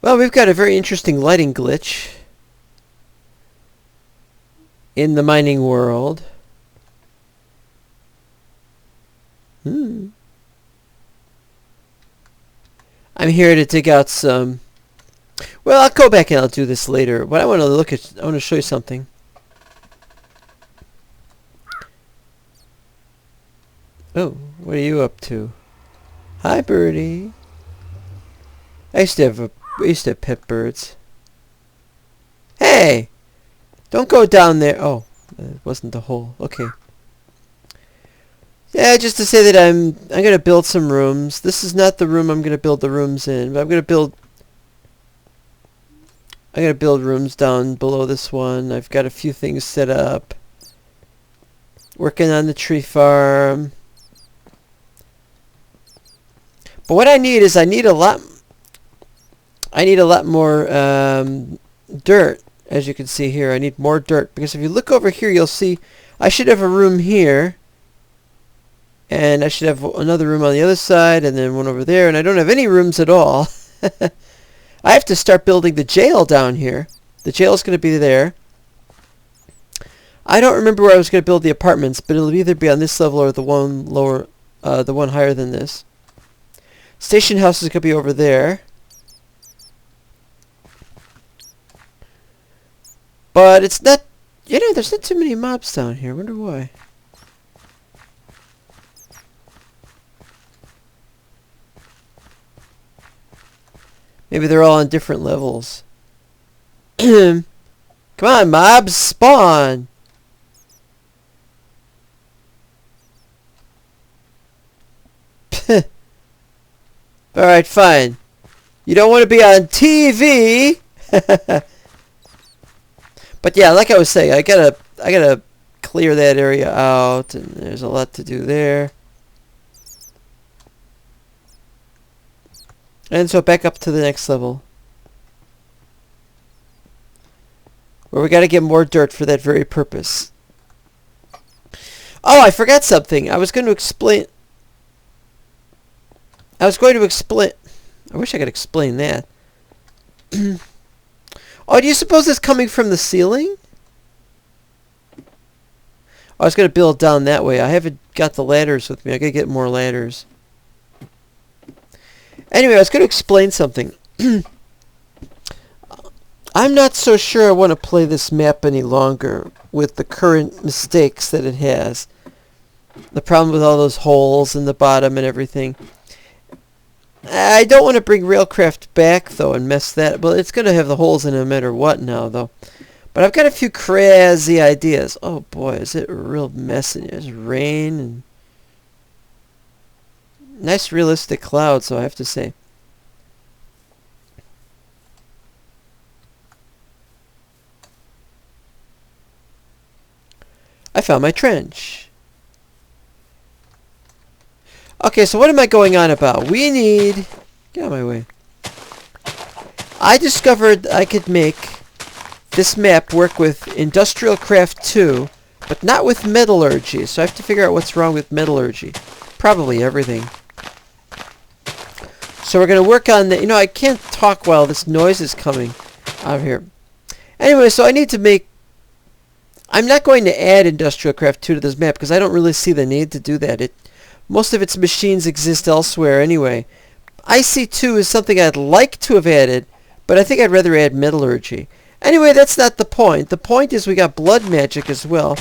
Well, we've got a very interesting lighting glitch in the mining world. I'm here to dig out some... Well, I'll go back and I'll do this later. But I want to show you something. Oh, what are you up to? Hi, birdie. I used to have pet birds. Hey! Don't go down there. Oh, it wasn't the hole. Okay. Yeah, just to say that I'm gonna build some rooms. This is not the room I'm gonna build the rooms in, but I'm gonna build rooms down below this one. I've got a few things set up. Working on the tree farm. But what I need is I need a lot more dirt. As you can see here, I need more dirt, because if you look over here, you'll see I should have a room here, and I should have another room on the other side, and then one over there, and I don't have any rooms at all. I have to start building the jail down here. The jail is going to be there. I don't remember where I was going to build the apartments, but it'll either be on this level or the one lower, the one higher than this. Station house is going to be over there. But it's not, there's not too many mobs down here. I wonder why. Maybe they're all on different levels. Come on, mobs, spawn! Alright, fine. You don't want to be on TV! But yeah, like I was saying, I gotta clear that area out, and there's a lot to do there. And so back up to the next level, where we gotta get more dirt for that very purpose. Oh, I forgot something. I was going to explain. I wish I could explain that. Oh, do you suppose it's coming from the ceiling? I was going to build down that way. I haven't got the ladders with me. I got to get more ladders. Anyway, I was going to explain something. I'm not so sure I want to play this map any longer with the current mistakes that it has. The problem with all those holes in the bottom and everything. I don't want to bring Railcraft back, though, and mess that. Well, it's going to have the holes in it no matter what now, though. But I've got a few crazy ideas. Oh, boy, is it a real mess in here. There's rain and nice realistic clouds, so I have to say. I found my trench. Okay, so what am I going on about? We need... Get out of my way. I discovered I could make this map work with Industrial Craft 2, but not with metallurgy. So I have to figure out what's wrong with metallurgy. Probably everything. So we're going to work on the... I can't talk while this noise is coming out here. Anyway, so I need to make... I'm not going to add Industrial Craft 2 to this map, because I don't really see the need to do that. Most of its machines exist elsewhere anyway. IC2 is something I'd like to have added, but I think I'd rather add metallurgy. Anyway, that's not the point. The point is we got blood magic as well.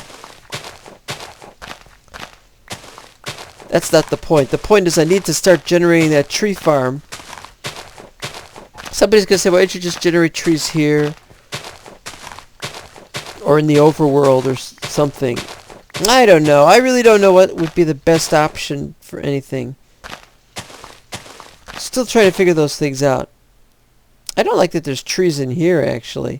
That's not the point. The point is I need to start generating that tree farm. Somebody's going to say, why don't you just generate trees here? Or in the overworld or something. I don't know. I really don't know what would be the best option for anything. Still trying to figure those things out. I don't like that there's trees in here, actually.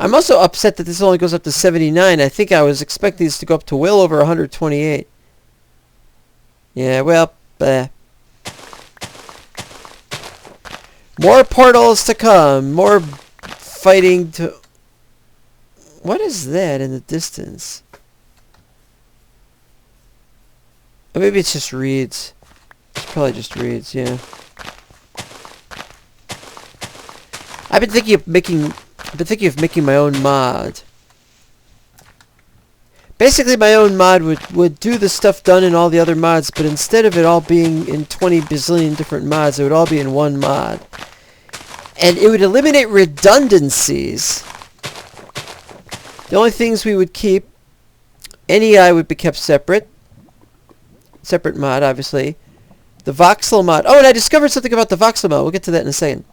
I'm also upset that this only goes up to 79. I think I was expecting this to go up to well over 128. Yeah, well, bleh. More portals to come. More fighting to... What is that in the distance? Or maybe it's just reeds. It's probably just reeds, yeah. I've been thinking of making my own mod. Basically, my own mod would do the stuff done in all the other mods, but instead of it all being in 20 bazillion different mods, it would all be in one mod. And it would eliminate redundancies. The only things we would keep, NEI would be kept separate. Separate mod, obviously. The voxel mod. Oh, and I discovered something about the voxel mod. We'll get to that in a second.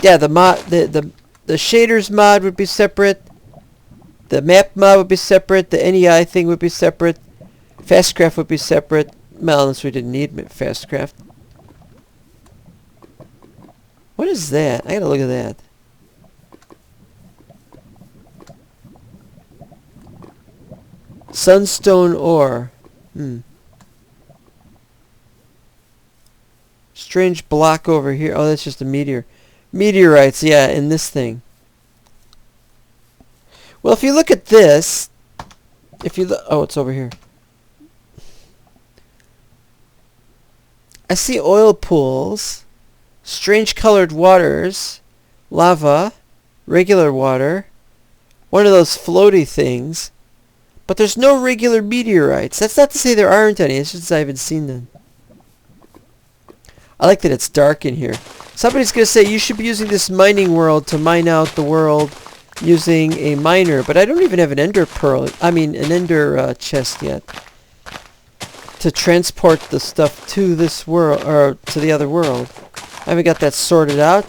Yeah, the mod, the shaders mod would be separate. The map mod would be separate. The NEI thing would be separate. Fastcraft would be separate. Well, unless we didn't need Fastcraft. What is that? I gotta look at that. Sunstone ore. Strange block over here. Oh, that's just a meteor. Meteorites, yeah, in this thing. Well, if you look at this, oh, it's over here. I see oil pools, strange colored waters, lava, regular water, one of those floaty things, but there's no regular meteorites. That's not to say there aren't any, it's just I haven't seen them. I like that it's dark in here. Somebody's going to say you should be using this mining world to mine out the world using a miner, but I don't even have an ender pearl, an ender chest yet to transport the stuff to this world, or to the other world. I haven't got that sorted out.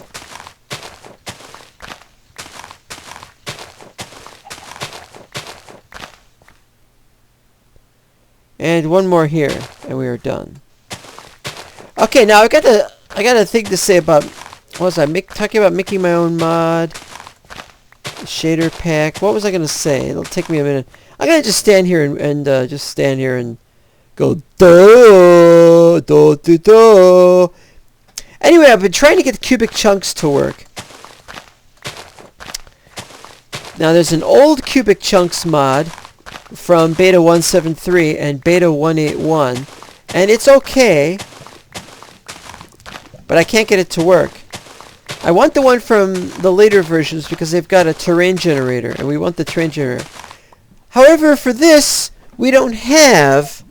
And one more here, and we are done. Okay, now I got a thing to say about, what was I talking about making my own mod, shader pack. What was I gonna say? It'll take me a minute. I'm gonna just stand here and just stand here and go do do do do. Anyway, I've been trying to get cubic chunks to work. Now there's an old cubic chunks mod from beta 173 and beta 181, and it's okay, but I can't get it to work. I want the one from the later versions because they've got a terrain generator, and we want the terrain generator. However, for this, we don't have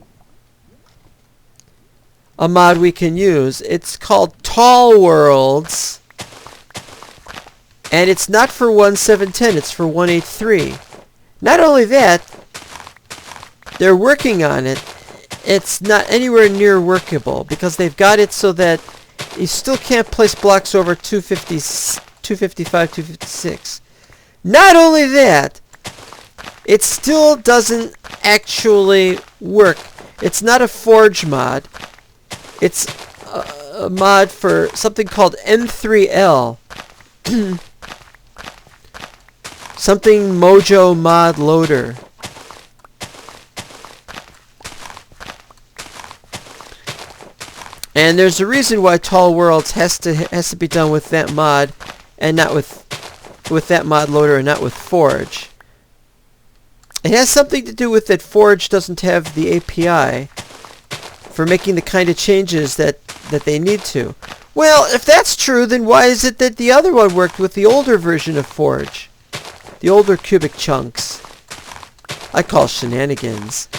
a mod we can use. It's called Tall Worlds, and it's not for 1710, it's for 183. Not only that, they're working on it. It's not anywhere near workable because they've got it so that you still can't place blocks over 250, 255, 256. Not only that, it still doesn't actually work. It's not a forge mod. It's a mod for something called M3L. Something Mojo Mod Loader. And there's a reason why Tall Worlds has to be done with that mod, and not with that mod loader, and not with Forge. It has something to do with that Forge doesn't have the API for making the kind of changes that they need to. Well, if that's true, then why is it that the other one worked with the older version of Forge? The older cubic chunks. I call shenanigans.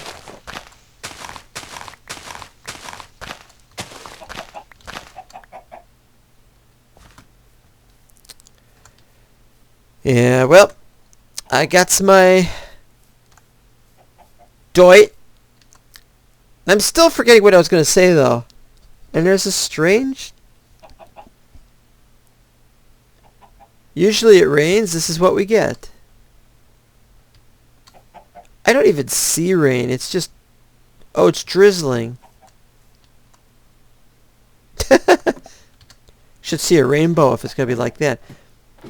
Yeah, well, I got my doit. I'm still forgetting what I was going to say, though. And there's a strange... Usually it rains. This is what we get. I don't even see rain. It's just... Oh, it's drizzling. Should see a rainbow if it's going to be like that.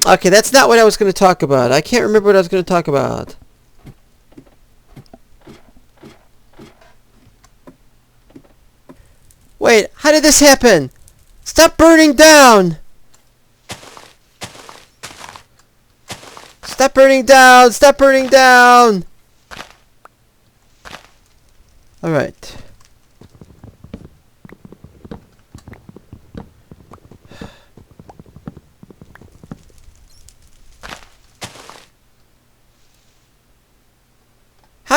Okay, that's not what I was going to talk about. I can't remember what I was going to talk about. Wait, how did this happen? Stop burning down! Stop burning down! Stop burning down! Alright.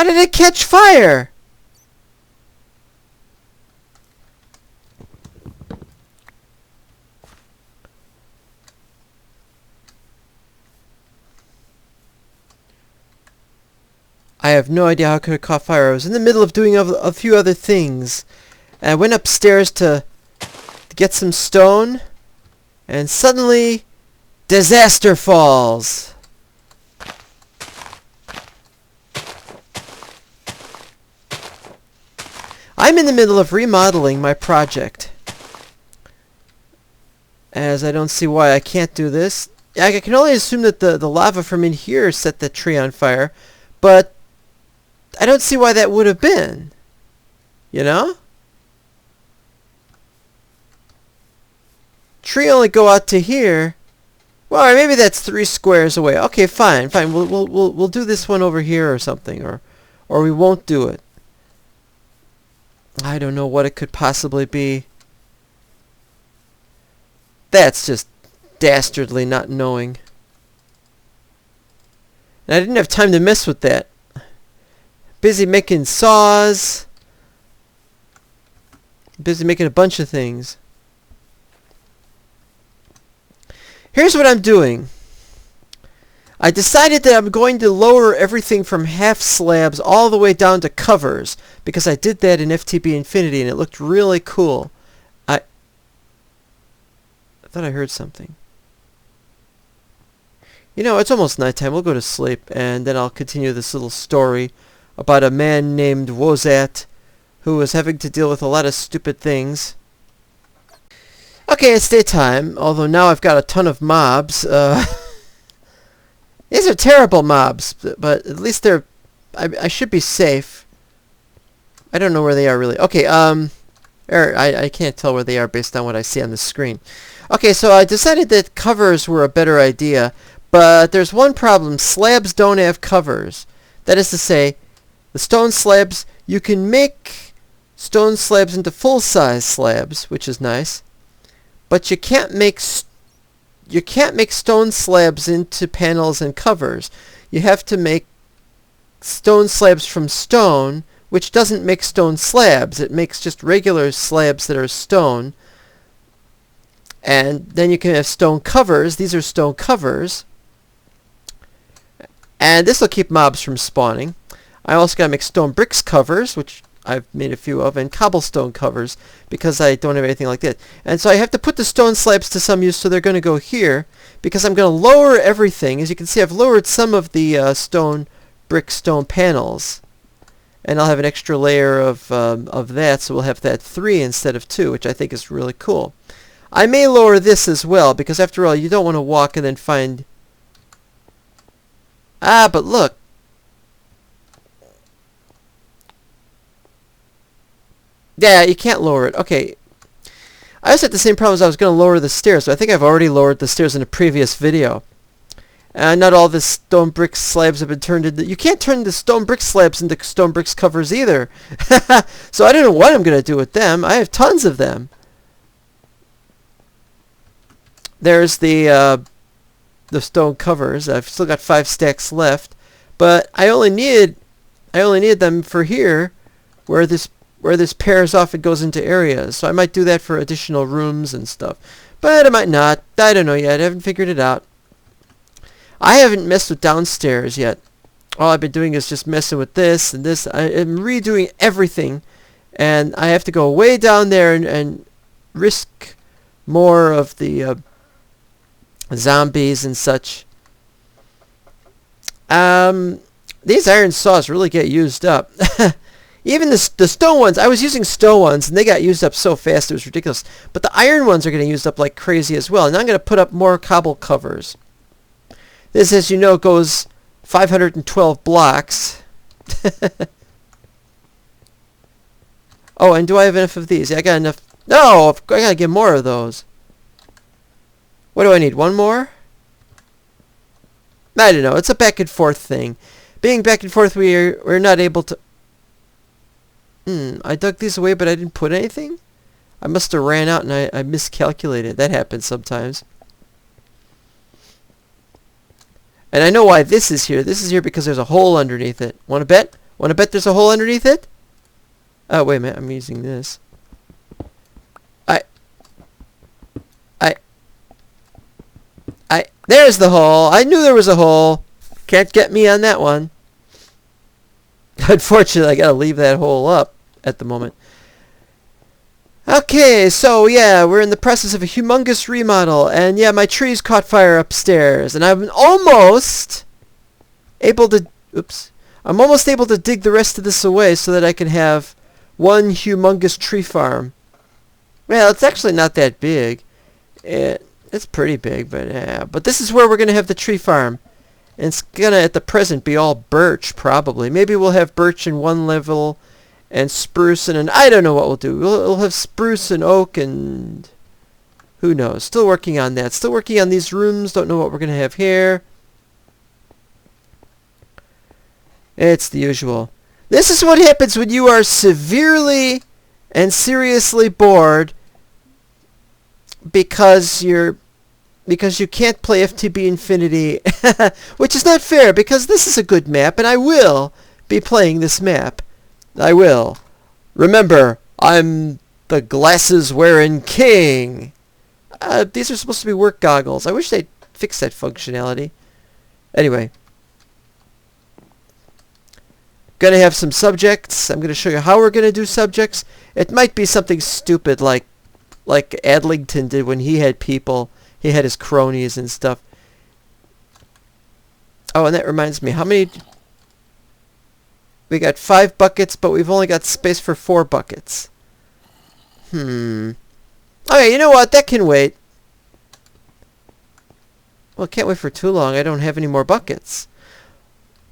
How did it catch fire? I have no idea how it could have caught fire. I was in the middle of doing a few other things. And I went upstairs to get some stone. And suddenly, disaster falls. I'm in the middle of remodeling my project. As I don't see why I can't do this. I can only assume that the lava from in here set the tree on fire. But I don't see why that would have been. You know? Tree only go out to here. Well, maybe that's 3 squares away. Okay, fine. We'll do this one over here or something, or we won't do it. I don't know what it could possibly be. That's just dastardly not knowing. And I didn't have time to mess with that. Busy making saws. Busy making a bunch of things. Here's what I'm doing. I decided that I'm going to lower everything from half slabs all the way down to covers, because I did that in FTB Infinity and it looked really cool. I thought I heard something. You know, it's almost nighttime. We'll go to sleep and then I'll continue this little story about a man named Wozcast who was having to deal with a lot of stupid things. Okay, it's daytime, although now I've got a ton of mobs. These are terrible mobs, but at least they're... I should be safe. I don't know where they are, really. Okay, I can't tell where they are based on what I see on the screen. Okay, so I decided that covers were a better idea, but there's one problem. Slabs don't have covers. That is to say, the stone slabs, you can make stone slabs into full-size slabs, which is nice, but you can't make stone slabs into panels and covers. You have to make stone slabs from stone, which doesn't make stone slabs. It makes just regular slabs that are stone. And then you can have stone covers. These are stone covers. And this will keep mobs from spawning. I also got to make stone bricks covers, which I've made a few of, and cobblestone covers, because I don't have anything like that. And so I have to put the stone slabs to some use, so they're going to go here, because I'm going to lower everything. As you can see, I've lowered some of the stone panels, and I'll have an extra layer of that, so we'll have that 3 instead of 2, which I think is really cool. I may lower this as well, because after all, you don't want to walk and then find... Ah, but look. Yeah, you can't lower it. Okay. I also had the same problem as I was going to lower the stairs, but I think I've already lowered the stairs in a previous video. And not all the stone brick slabs have been turned into... You can't turn the stone brick slabs into stone bricks covers either. So I don't know what I'm going to do with them. I have tons of them. There's the stone covers. I've still got 5 stacks left, but I only need them for here, where this pairs off and goes into areas. So I might do that for additional rooms and stuff, but I might not. I don't know yet. I haven't figured it out. I haven't messed with downstairs yet. All I've been doing is just messing with this and this. I am redoing everything, and I have to go way down there and risk more of the zombies and such. These iron saws really get used up. Even the stone ones, I was using stone ones and they got used up so fast it was ridiculous. But the iron ones are getting used up like crazy as well. And I'm going to put up more cobble covers. This, as you know, goes 512 blocks. Oh, and do I have enough of these? Yeah, I got enough. No, I got to get more of those. What do I need? One more? I don't know. It's a back and forth thing. Being back and forth, we're not able to... I dug these away, but I didn't put anything? I must have ran out and I miscalculated. That happens sometimes. And I know why this is here. This is here because there's a hole underneath it. Want to bet? Want to bet there's a hole underneath it? Oh, wait a minute. I'm using this. There's the hole. I knew there was a hole. Can't get me on that one. Unfortunately, I gotta leave that hole up at the moment. Okay, so yeah, we're in the process of a humongous remodel, and yeah, my trees caught fire upstairs, and I'm almost able to, I'm almost able to dig the rest of this away so that I can have one humongous tree farm. Well, it's actually not that big. It's pretty big, but yeah. But this is where we're gonna have the tree farm. And it's gonna, at the present, be all birch, probably. Maybe we'll have birch in one level, and spruce, and I don't know what we'll do. We'll have spruce and oak, and who knows. Still working on that. Still working on these rooms. Don't know what we're gonna have here. It's the usual. This is what happens when you are severely and seriously bored because you can't play FTB Infinity, which is not fair, because this is a good map, and I will be playing this map. I will. Remember, I'm the glasses-wearing king. These are supposed to be work goggles. I wish they'd fix that functionality. Anyway. Gonna have some subjects. I'm gonna show you how we're gonna do subjects. It might be something stupid like Adlington did when he had people. He had his cronies and stuff. Oh, and that reminds me, how many... We got 5 buckets, but we've only got space for 4 buckets. Okay, you know what? That can wait. Well, can't wait for too long. I don't have any more buckets.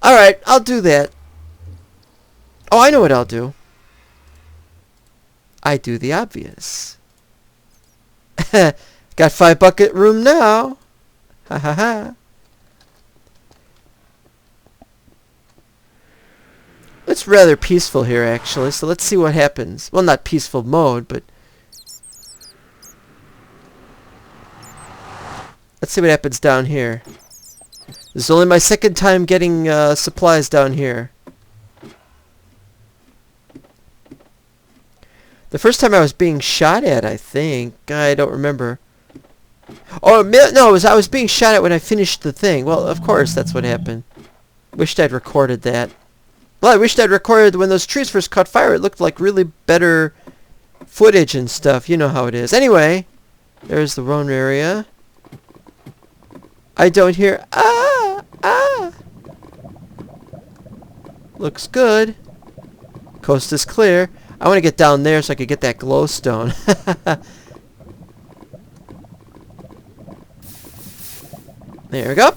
Alright, I'll do that. Oh, I know what I'll do. I do the obvious. Got 5 bucket room now. Ha ha ha. It's rather peaceful here, actually, so let's see what happens. Well, not peaceful mode, but... Let's see what happens down here. This is only my second time getting supplies down here. The first time I was being shot at, I think. I don't remember. Oh, no, I was being shot at when I finished the thing. Well, of course, that's what happened. Wished I'd recorded that. Well, I wished I'd recorded when those trees first caught fire. It looked like really better footage and stuff. You know how it is. Anyway, there's the Rhone area. I don't hear... Ah! Looks good. Coast is clear. I want to get down there so I could get that glowstone. There we go.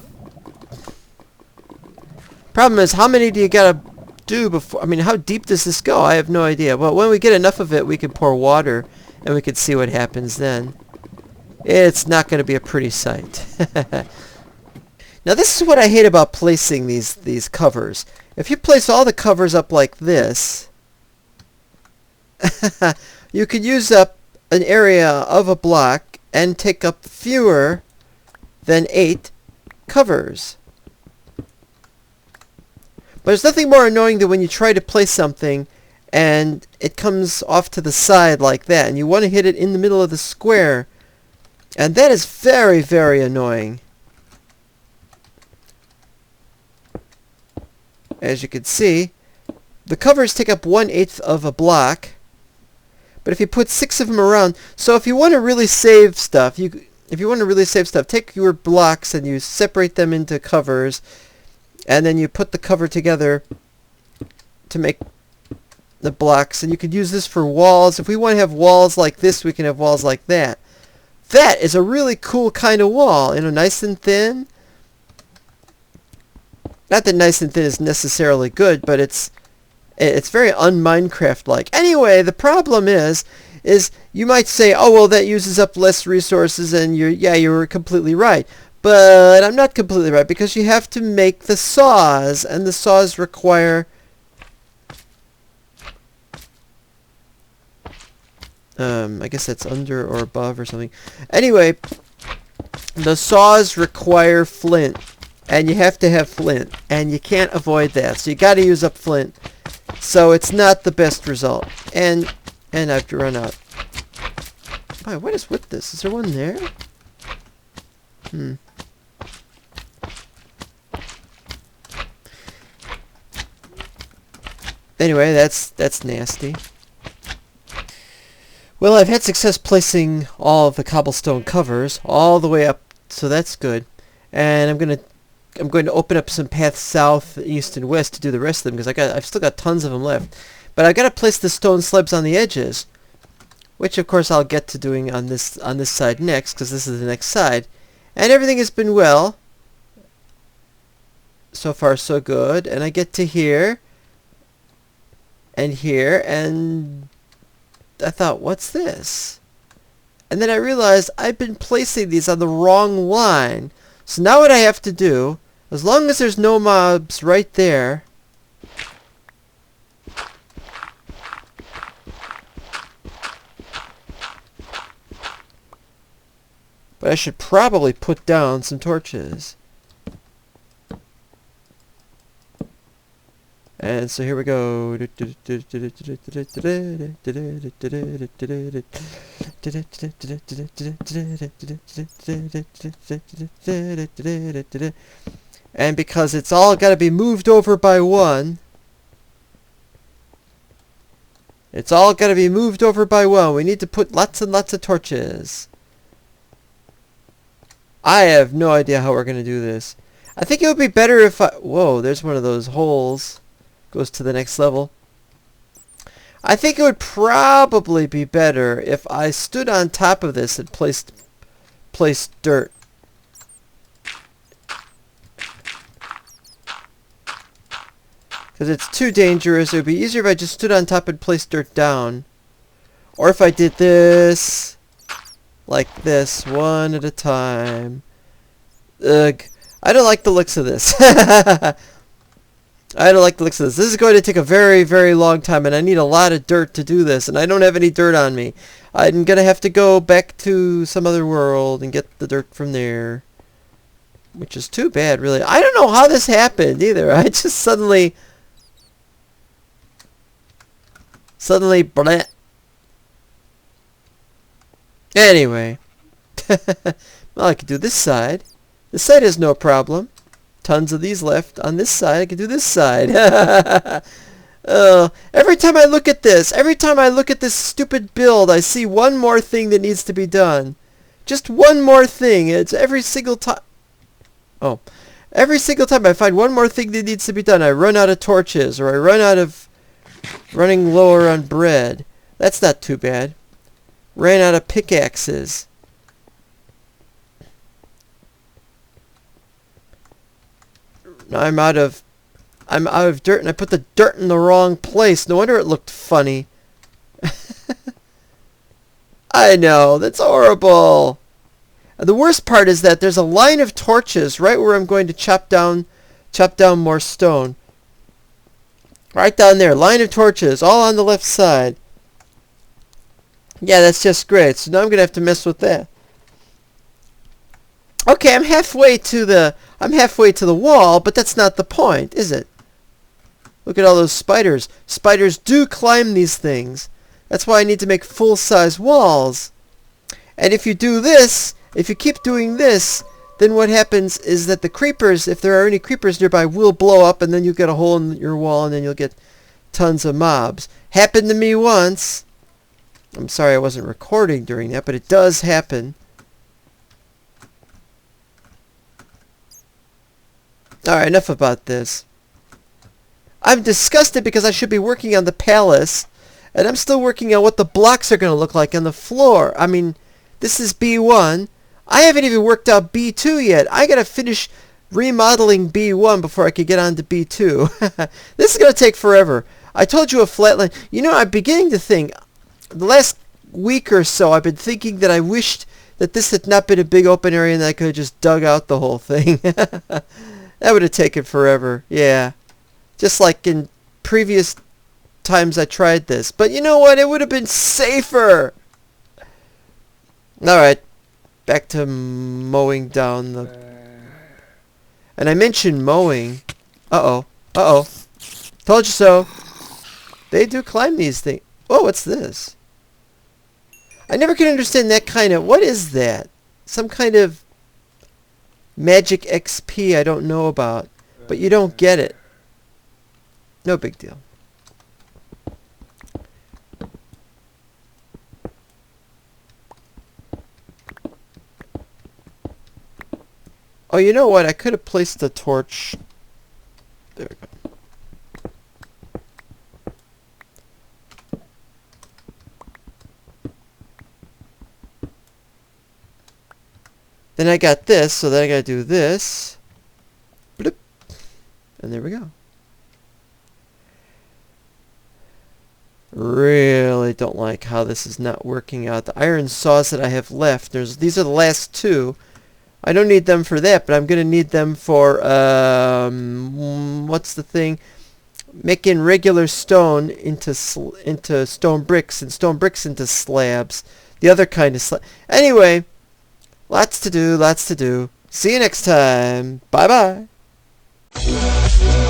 Problem is, how many do you gotta do before... I mean, how deep does this go? I have no idea. Well, when we get enough of it, we can pour water, and we can see what happens then. It's not going to be a pretty sight. Now, this is what I hate about placing these covers. If you place all the covers up like this... you could use up an area of a block and take up fewer than 8 covers. But there's nothing more annoying than when you try to place something and it comes off to the side like that, and you want to hit it in the middle of the square, and that is very, very annoying. As you can see, the covers take up 1/8 of a block. But if you put 6 of them around, so if you want to really save stuff, take your blocks and you separate them into covers, and then you put the cover together to make the blocks, and you could use this for walls. If we want to have walls like this, we can have walls like that. That is a really cool kind of wall, nice and thin. Not that nice and thin is necessarily good, but it's very un-Minecraft-like. Anyway, the problem is you might say, oh, well, that uses up less resources, and you were completely right. But I'm not completely right, because you have to make the saws, and the saws require... I guess that's under or above or something. Anyway, the saws require flint, and you have to have flint, and you can't avoid that, so you got to use up flint. So it's not the best result. And I've run out. Oh, what is with this? Is there one there? Anyway, that's nasty. Well, I've had success placing all of the cobblestone covers all the way up, so that's good. And I'm going to open up some paths south, east, and west to do the rest of them because I've still got tons of them left. But I've got to place the stone slabs on the edges, which of course I'll get to doing on this side next because this is the next side. And everything has been well. So far, so good. And I get to here and here, and I thought, what's this? And then I realized I've been placing these on the wrong line. So now what I have to do, as long as there's no mobs right there, but I should probably put down some torches. And so here we go. And because it's all got to be moved over by one, we need to put lots and lots of torches. I have no idea how we're going to do this. I think it would be better if whoa, there's one of those holes. Goes to the next level. I think it would probably be better if I stood on top of this and placed dirt. Because it's too dangerous. It would be easier if I just stood on top and placed dirt down. Or if I did this like this, one at a time. Ugh. I don't like the looks of this. I don't like the looks of this. This is going to take a very, very long time, and I need a lot of dirt to do this, and I don't have any dirt on me. I'm going to have to go back to some other world and get the dirt from there, which is too bad, really. I don't know how this happened, either. I just suddenly, bleh. Anyway. Well, I could do this side. This side is no problem. Tons of these left on this side. I can do this side. Every time I look at this stupid build, I see one more thing that needs to be done. Just one more thing. It's every single time. Oh. Every single time I find one more thing that needs to be done, I run out of torches, or I run out of running lower on bread. That's not too bad. Ran out of pickaxes. I'm out of dirt, and I put the dirt in the wrong place. No wonder it looked funny. I know, that's horrible. And the worst part is that there's a line of torches right where I'm going to chop down more stone. Right down there, line of torches, all on the left side. Yeah, that's just great. So now I'm going to have to mess with that. Okay, I'm halfway to the wall, but that's not the point, is it? Look at all those spiders. Spiders do climb these things. That's why I need to make full-size walls. And if you do this, if you keep doing this, then what happens is that the creepers, if there are any creepers nearby, will blow up, and then you'll get a hole in your wall, and then you'll get tons of mobs. Happened to me once. I'm sorry I wasn't recording during that, but it does happen. Alright, enough about this. I'm disgusted because I should be working on the palace, and I'm still working on what the blocks are going to look like on the floor. I mean, this is B1. I haven't even worked out B2 yet. I got to finish remodeling B1 before I can get on to B2. This is going to take forever. I told you a flat line. You know, I'm beginning to think, the last week or so, I've been thinking that I wished that this had not been a big open area and that I could have just dug out the whole thing. That would have taken forever. Yeah. Just like in previous times I tried this. But you know what? It would have been safer. Alright. Back to mowing down the... And I mentioned mowing. Uh-oh. Uh-oh. Told you so. They do climb these things. Oh, what's this? I never can understand that kind of... What is that? Some kind of magic XP I don't know about. But you don't get it. No big deal. Oh, you know what? I could have placed the torch. There we go. Then I got this, so then I gotta do this. Bloop. And there we go. Really don't like how this is not working out. The iron saws that I have left, these are the last two. I don't need them for that, but I'm gonna need them for what's the thing? Making regular stone into stone bricks, and stone bricks into slabs. The other kind of slab. Anyway, lots to do, lots to do. See you next time. Bye bye.